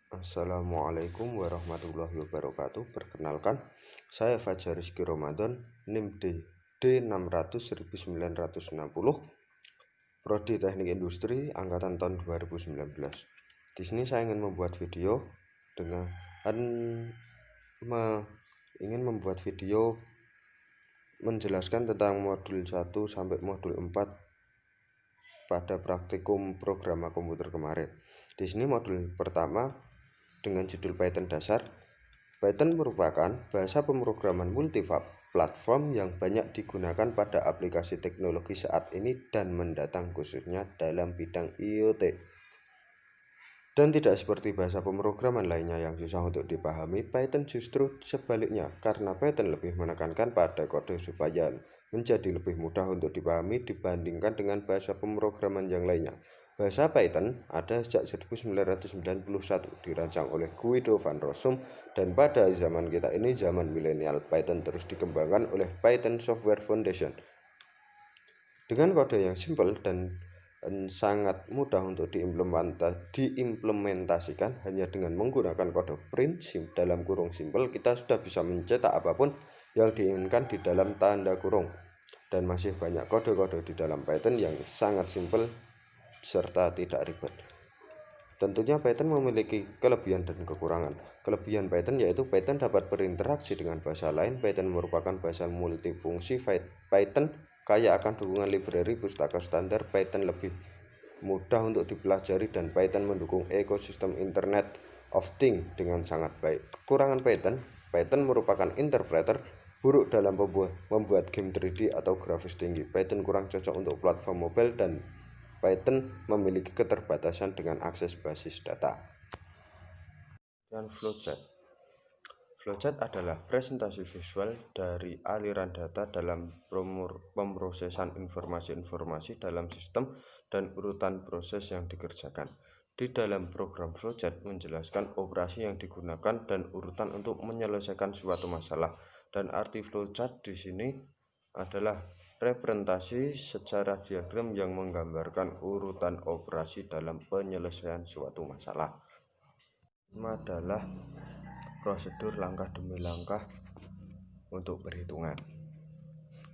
Assalamualaikum warahmatullahi wabarakatuh. Perkenalkan, saya Fajar Rizky Ramadan, NIM D600 1960, Prodi Teknik Industri angkatan tahun 2019. Di sini saya ingin membuat video menjelaskan tentang modul 1 sampai modul 4 pada praktikum programa komputer kemarin. Di sini modul pertama dengan judul Python dasar. Python merupakan bahasa pemrograman multi-platform yang banyak digunakan pada aplikasi teknologi saat ini dan mendatang, khususnya dalam bidang IoT. Dan tidak seperti bahasa pemrograman lainnya yang susah untuk dipahami, Python justru sebaliknya, karena Python lebih menekankan pada kode supaya menjadi lebih mudah untuk dipahami dibandingkan dengan bahasa pemrograman yang lainnya. Bahasa Python ada sejak 1991, dirancang oleh Guido van Rossum, dan pada zaman kita ini, zaman milenial, Python terus dikembangkan oleh Python Software Foundation. Dengan kode yang simpel dan sangat mudah untuk diimplementasikan, hanya dengan menggunakan kode print dalam kurung simple, kita sudah bisa mencetak apapun yang diinginkan di dalam tanda kurung. Dan masih banyak kode-kode di dalam Python yang sangat simpel serta tidak ribet. Tentunya Python memiliki kelebihan dan kekurangan. Kelebihan Python yaitu Python dapat berinteraksi dengan bahasa lain. Python merupakan bahasa multifungsi. Python kaya akan dukungan library pustaka standar. Python lebih mudah untuk dipelajari, dan Python mendukung ekosistem Internet of Things dengan sangat baik. Kekurangan Python merupakan interpreter buruk dalam membuat game 3D atau grafis tinggi. Python kurang cocok untuk platform mobile, dan Python memiliki keterbatasan dengan akses basis data. Dan flowchart. Flowchart adalah presentasi visual dari aliran data dalam pemrosesan informasi-informasi dalam sistem dan urutan proses yang dikerjakan. Di dalam program flowchart menjelaskan operasi yang digunakan dan urutan untuk menyelesaikan suatu masalah. Dan arti flowchart di sini adalah representasi secara diagram yang menggambarkan urutan operasi dalam penyelesaian suatu masalah. Ini adalah prosedur langkah demi langkah untuk perhitungan.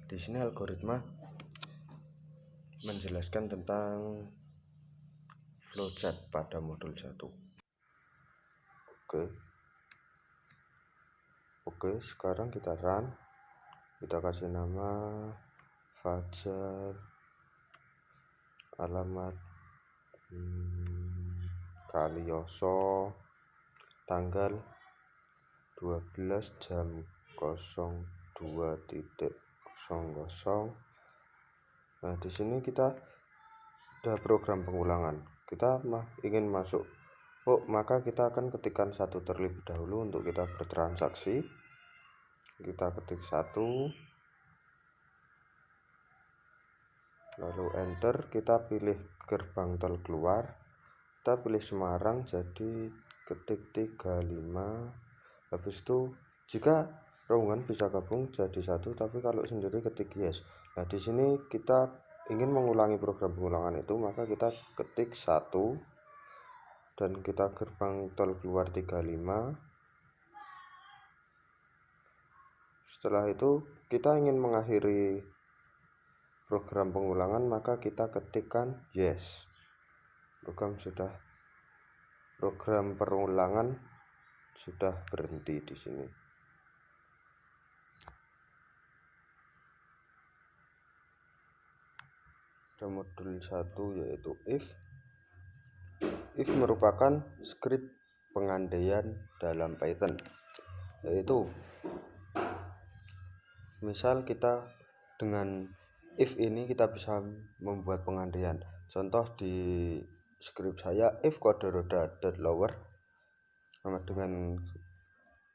Di sini algoritma menjelaskan tentang flowchart pada modul 1. Oke, sekarang kita run. Kita kasih nama Fajar, alamat Kalioso, tanggal 12 jam 02.00. Nah, di sini kita ada program pengulangan. Kita ingin masuk, maka kita akan ketikkan 1 terlebih dahulu untuk kita bertransaksi. Kita ketik 1, lalu enter. Kita pilih gerbang tol keluar, kita pilih Semarang, jadi ketik 35. Habis itu jika rombongan bisa gabung jadi 1, tapi kalau sendiri ketik yes. Nah, di sini kita ingin mengulangi program pengulangan itu, maka kita ketik 1 dan kita gerbang tol keluar 35. Setelah itu kita ingin mengakhiri program pengulangan, maka kita ketikkan yes. Program pengulangan sudah berhenti di sini. Ada modul 1 yaitu if. If merupakan skrip pengandaian dalam Python, yaitu misal kita dengan if ini kita bisa membuat pengandaian. Contoh di skrip saya, if kode roda .lower sama dengan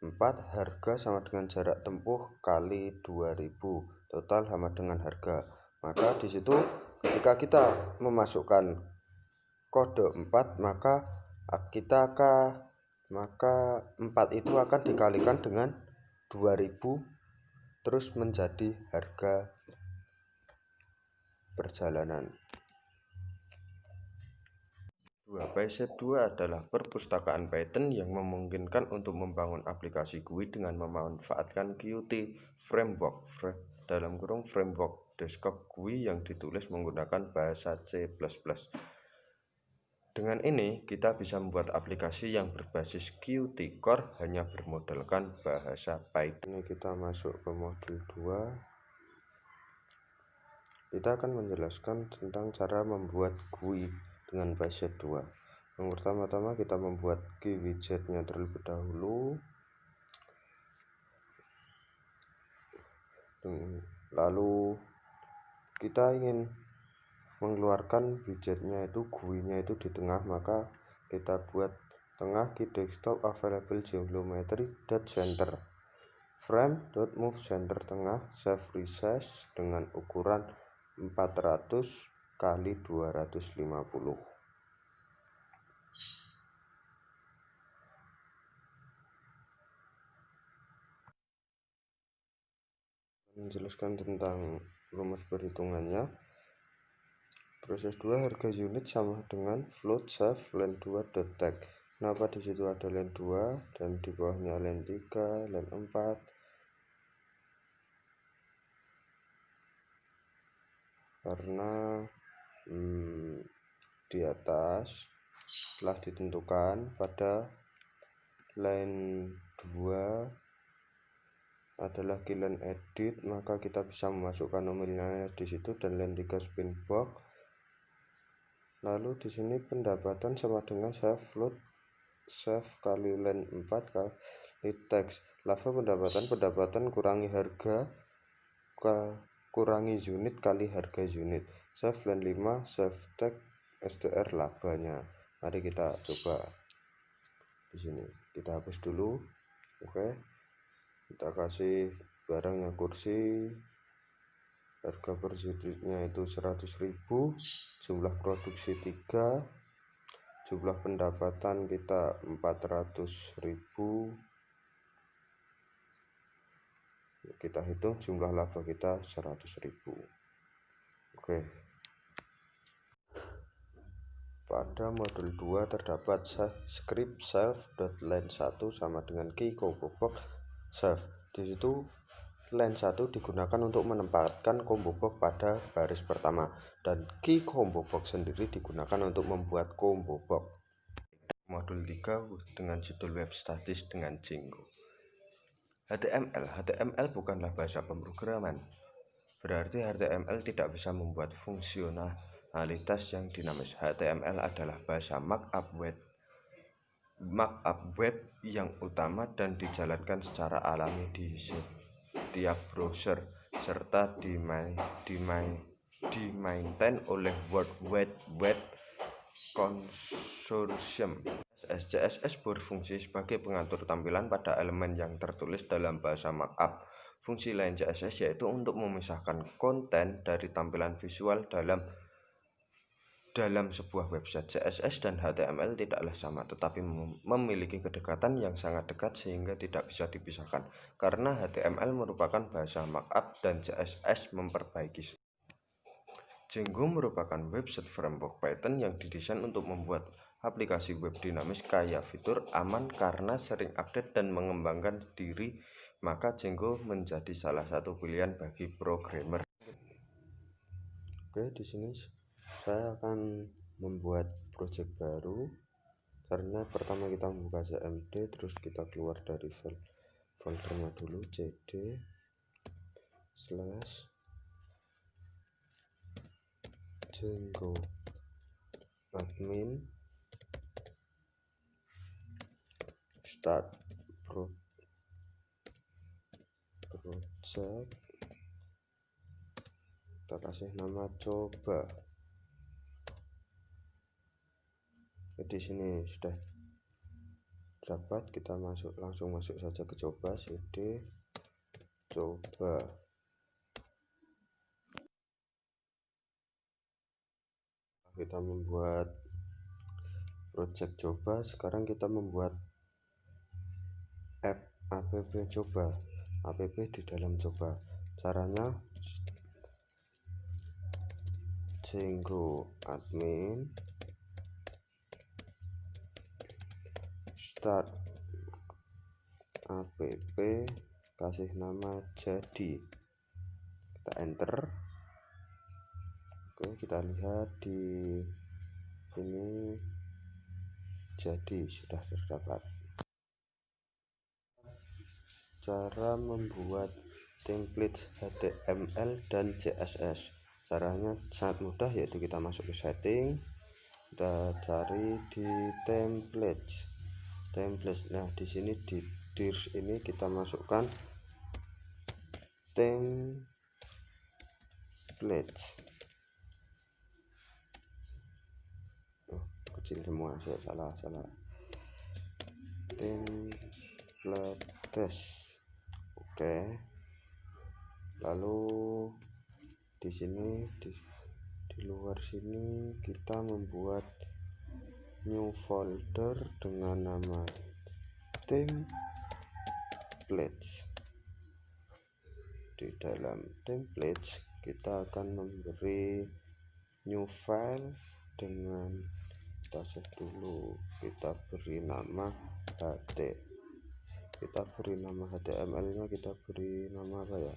4, harga sama dengan jarak tempuh kali 2000, total sama dengan harga. Maka di situ ketika kita memasukkan kode 4, maka 4 itu akan dikalikan dengan 2000 terus menjadi harga perjalanan. PySet 2 adalah perpustakaan Python yang memungkinkan untuk membangun aplikasi GUI dengan memanfaatkan Qt Framework framework desktop GUI yang ditulis menggunakan bahasa C++. Dengan ini, kita bisa membuat aplikasi yang berbasis Qt Core hanya bermodalkan bahasa Python. Ini kita masuk ke modul 2. Kita akan menjelaskan tentang cara membuat GUI dengan PySet 2. Yang pertama-tama kita membuat GUI widgetnya terlebih dahulu. Lalu kita ingin mengeluarkan widgetnya itu, GUI-nya itu di tengah, maka kita buat tengah key desktop available geometry center frame.move center tengah save resize dengan ukuran 400 kali 250. Menjelaskan tentang rumus perhitungannya. Proses 2 harga unit sama dengan float save len 2 dot tag. Kenapa di situ ada len 2 dan di bawahnya len 3, len 4? Karena di atas telah ditentukan pada line 2 adalah len edit, maka kita bisa memasukkan nominalnya di situ, dan len 3 spin box. Lalu di sini pendapatan sama dengan save float save kali len 4 kali teks. Laba pendapatan kurangi harga kurangi unit kali harga unit. Save len 5 save tag STR labanya. Mari kita coba. Di sini kita hapus dulu. Oke, kita kasih barangnya kursi, harga per unitnya itu 100.000, jumlah produksi 3, jumlah pendapatan kita 400.000. Kita hitung jumlah laba kita 100.000. Oke, pada modul 2 terdapat script self.len 1 sama dengan key combo box self. Di situ len 1 digunakan untuk menempatkan combo box pada baris pertama, dan key combo box sendiri digunakan untuk membuat combo box. Modul 3 dengan judul web statis dengan Django. HTML bukanlah bahasa pemrograman. Berarti HTML tidak bisa membuat fungsionalitas yang dinamis. HTML adalah bahasa markup web yang utama dan dijalankan secara alami di setiap browser, serta dimaintain oleh World Wide Web Consortium. CSS berfungsi sebagai pengatur tampilan pada elemen yang tertulis dalam bahasa markup. Fungsi lain CSS yaitu untuk memisahkan konten dari tampilan visual dalam sebuah website. CSS dan HTML tidaklah sama, tetapi memiliki kedekatan yang sangat dekat sehingga tidak bisa dipisahkan. Karena HTML merupakan bahasa markup dan CSS memperbaiki. Django merupakan website framework Python yang didesain untuk membuat aplikasi web dinamis kaya fitur, aman karena sering update dan mengembangkan diri, maka Django menjadi salah satu pilihan bagi programmer. Oke, di sini saya akan membuat project baru. Karena pertama kita membuka cmd, terus kita keluar dari foldernya dulu, cd slash Django admin start project, kita kasih nama coba. Di sini sudah dapat, kita langsung masuk saja ke coba, cd coba. Kita membuat project coba. Sekarang kita membuat app coba, app di dalam coba. Caranya Django admin start app, kasih nama jadi, kita enter. Oke, kita lihat di sini jadi sudah terdapat. Cara membuat template HTML dan CSS, caranya sangat mudah, yaitu kita masuk ke setting, kita cari di template. Nah, di sini di dirs ini kita masukkan template. Kecil semua, saya salah templates. Oke, lalu di sini di luar sini kita membuat new folder dengan nama templates. Di dalam templates kita akan memberi new file dengan, kita save dulu, kita beri nama HTML nya, kita beri nama apa ya,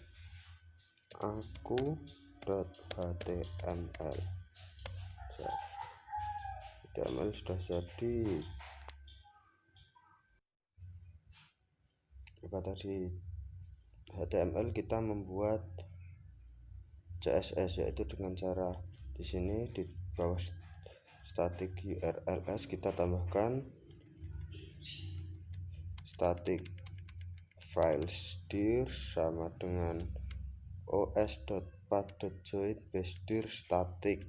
aku.html. HTML sudah jadi. Apa tadi? HTML kita membuat CSS, yaitu dengan cara di sini di bawah static URLs kita tambahkan static files dir sama dengan os.path.join base dir static.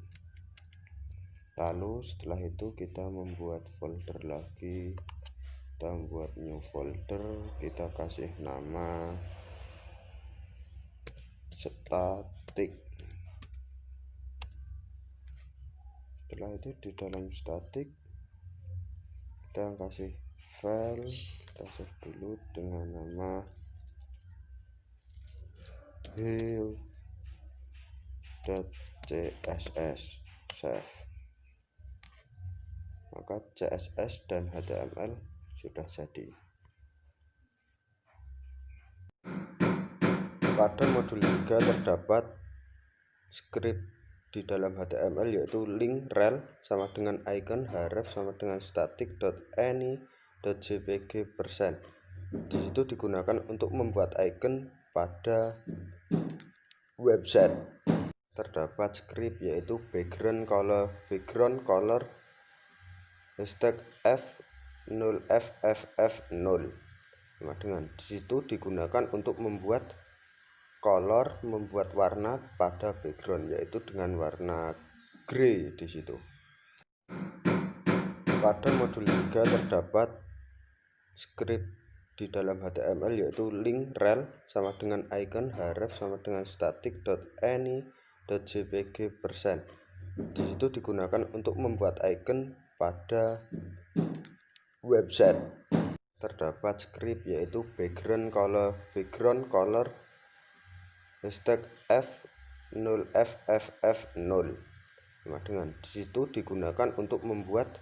Lalu setelah itu kita membuat folder lagi, kita membuat new folder, kita kasih nama static. Setelah itu di dalam static kita kasih file, kita save dulu dengan nama hello.css, save. Maka CSS dan HTML sudah jadi. Pada modul 3 terdapat script di dalam HTML, yaitu link rel sama dengan icon, href sama dengan static.any.jpg%. Di situ digunakan untuk membuat icon pada website. Terdapat script yaitu background color hashtag f0ff0 sama dengan, di situ digunakan untuk membuat color, membuat warna pada background, yaitu dengan warna grey di situ. Pada modul 3 terdapat script di dalam HTML yaitu link rel sama dengan icon, href sama dengan static.any.jpg%. Di situ digunakan untuk membuat icon pada website. Terdapat script yaitu background color hashtag f0ff0 sama dengan, di situ digunakan untuk membuat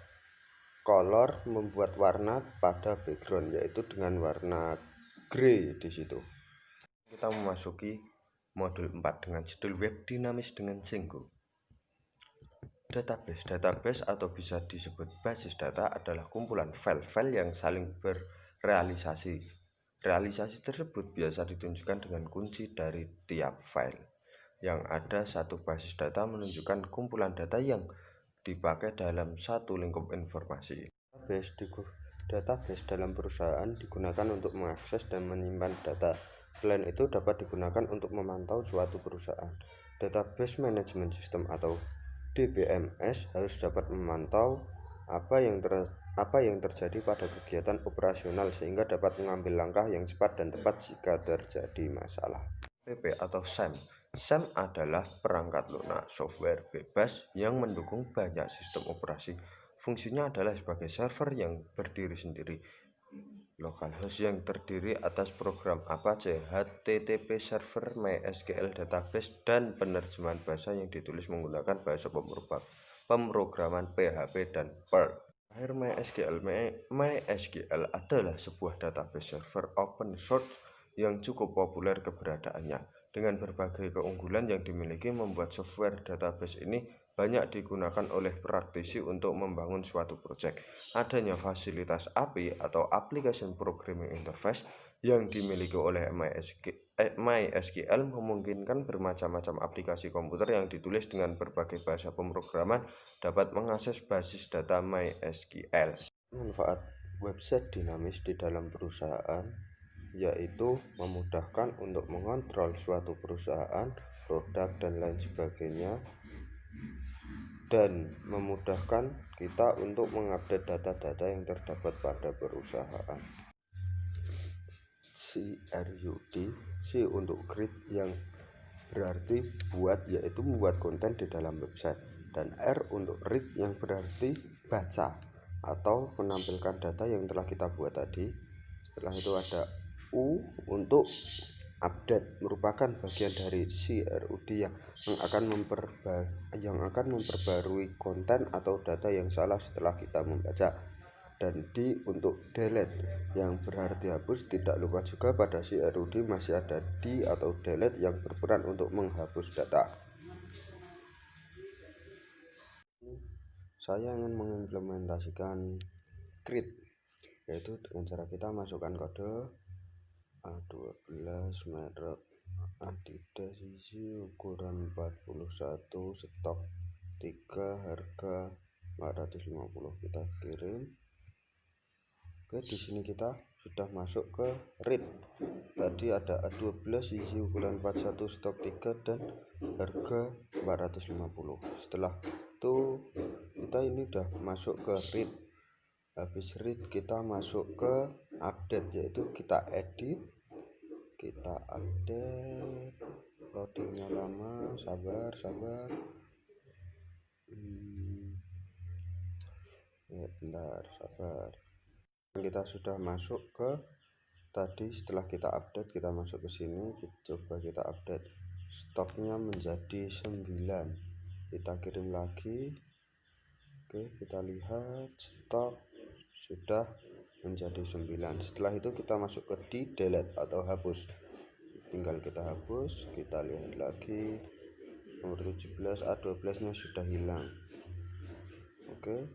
color, membuat warna pada background, yaitu dengan warna grey di situ. Kita memasuki modul 4 dengan judul web dinamis dengan Django. Database atau bisa disebut basis data adalah kumpulan file-file yang saling berrealisasi. Realisasi tersebut biasa ditunjukkan dengan kunci dari tiap file. Yang ada satu basis data menunjukkan kumpulan data yang dipakai dalam satu lingkup informasi. Database dalam perusahaan digunakan untuk mengakses dan menyimpan data. Selain itu dapat digunakan untuk memantau suatu perusahaan. Database Management System atau DBMS harus dapat memantau apa yang terjadi pada kegiatan operasional sehingga dapat mengambil langkah yang cepat dan tepat jika terjadi masalah. PP atau SAM. SAM adalah perangkat lunak software bebas yang mendukung banyak sistem operasi. Fungsinya adalah sebagai server yang berdiri sendiri, localhost yang terdiri atas program Apache, HTTP server, MySQL database, dan penerjemahan bahasa yang ditulis menggunakan bahasa pemrograman PHP dan Perl. terakhir MySQL adalah sebuah database server open source yang cukup populer keberadaannya. Dengan berbagai keunggulan yang dimiliki, membuat software database ini banyak digunakan oleh praktisi untuk membangun suatu proyek. Adanya fasilitas API atau Application Programming Interface yang dimiliki oleh MySQL memungkinkan bermacam-macam aplikasi komputer yang ditulis dengan berbagai bahasa pemrograman dapat mengakses basis data MySQL. Manfaat website dinamis di dalam perusahaan yaitu memudahkan untuk mengontrol suatu perusahaan, produk, dan lain sebagainya, dan memudahkan kita untuk mengupdate data-data yang terdapat pada perusahaan. CRUD, C untuk create yang berarti buat, yaitu membuat konten di dalam website, dan R untuk read yang berarti baca atau menampilkan data yang telah kita buat tadi. Setelah itu ada U untuk update, merupakan bagian dari CRUD yang akan memperbarui konten atau data yang salah setelah kita membaca. Dan D untuk delete yang berarti hapus. Tidak lupa juga pada CRUD masih ada D atau delete yang berperan untuk menghapus data. Saya ingin mengimplementasikan create, yaitu dengan cara kita masukkan kode A12 merek Adidas isi ukuran 41 stok 3 harga 450, kita kirim. Oke, di sini kita sudah masuk ke read. Tadi ada A12 isi ukuran 41 stok 3 dan harga 450. Setelah itu kita ini udah masuk ke read. Habis read kita masuk ke update, yaitu kita edit, kita update. Loadingnya lama, sabar ya, bentar, sabar. Kita sudah masuk ke tadi. Setelah kita update, kita masuk ke sini, coba kita update stoknya menjadi 9, kita kirim lagi. Oke, kita lihat stok sudah menjadi 9. Setelah itu kita masuk ke delete atau hapus, tinggal kita hapus. Kita lihat lagi nomor 17 A12 nya sudah hilang. Oke,